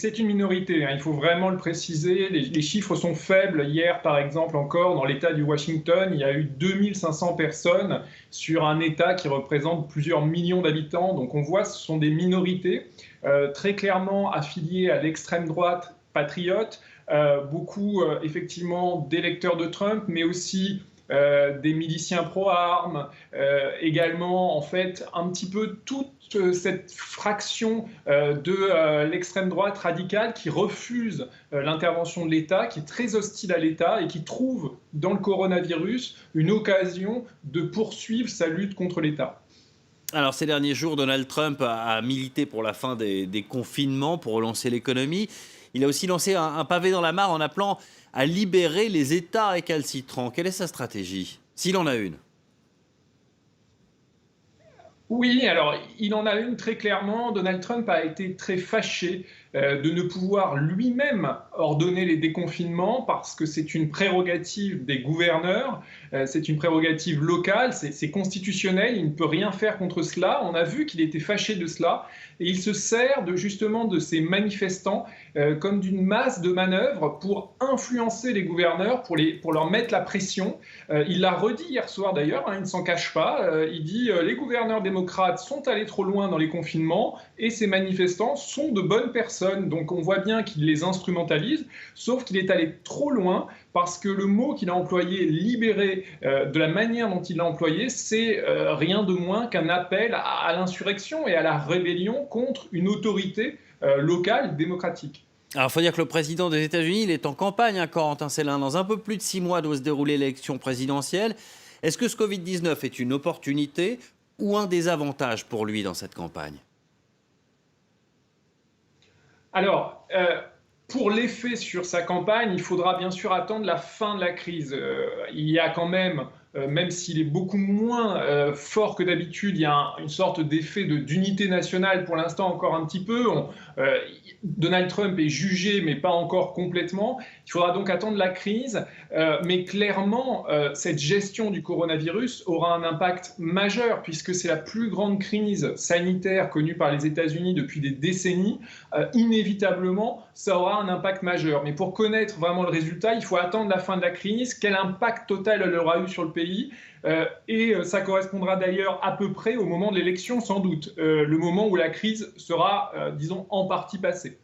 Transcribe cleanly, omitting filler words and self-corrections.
C'est une minorité, hein, il faut vraiment le préciser. Les chiffres sont faibles. Hier, par exemple, encore, dans l'État du Washington, il y a eu 2500 personnes sur un État qui représente plusieurs millions d'habitants. Donc on voit, ce sont des minorités très clairement affiliées à l'extrême droite patriote, beaucoup effectivement d'électeurs de Trump, mais aussi des miliciens pro-armes, également en fait un petit peu toute cette fraction de l'extrême droite radicale qui refuse l'intervention de l'État, qui est très hostile à l'État et qui trouve dans le coronavirus une occasion de poursuivre sa lutte contre l'État. Alors ces derniers jours, Donald Trump a milité pour la fin des confinements, pour relancer l'économie. Il a aussi lancé un pavé dans la mare en appelant à libérer les États récalcitrants. Quelle est sa stratégie, s'il en a une? Oui, alors il en a une très clairement. Donald Trump a été très fâché de ne pouvoir lui-même ordonner les déconfinements parce que c'est une prérogative des gouverneurs, c'est une prérogative locale, c'est constitutionnel, il ne peut rien faire contre cela. On a vu qu'il était fâché de cela et il se sert justement de ces manifestants comme d'une masse de manœuvre pour influencer les gouverneurs, pour leur mettre la pression. Il l'a redit hier soir d'ailleurs, hein, il ne s'en cache pas. Il dit les gouverneurs démocrates sont allés trop loin dans les confinements et ces manifestants sont de bonnes personnes. Donc on voit bien qu'il les instrumentalise, sauf qu'il est allé trop loin parce que le mot qu'il a employé, libérer, de la manière dont il l'a employé, c'est rien de moins qu'un appel à l'insurrection et à la rébellion contre une autorité locale démocratique. Alors, il faut dire que le président des États-Unis, il est en campagne, hein, Corentin Célin. Dans un peu plus de 6 mois doit se dérouler l'élection présidentielle. Est-ce que ce Covid-19 est une opportunité ou un désavantage pour lui dans cette campagne? Alors, pour l'effet sur sa campagne, il faudra bien sûr attendre la fin de la crise. Il y a quand même s'il est beaucoup moins fort que d'habitude, il y a une sorte d'effet d'unité nationale pour l'instant encore un petit peu. Donald Trump est jugé, mais pas encore complètement. Il faudra donc attendre la crise. Mais clairement, cette gestion du coronavirus aura un impact majeur, puisque c'est la plus grande crise sanitaire connue par les États-Unis depuis des décennies. Inévitablement, ça aura un impact majeur. Mais pour connaître vraiment le résultat, il faut attendre la fin de la crise, quel impact total elle aura eu sur le pays. Et ça correspondra d'ailleurs à peu près au moment de l'élection, sans doute, le moment où la crise sera, disons, en partie passée.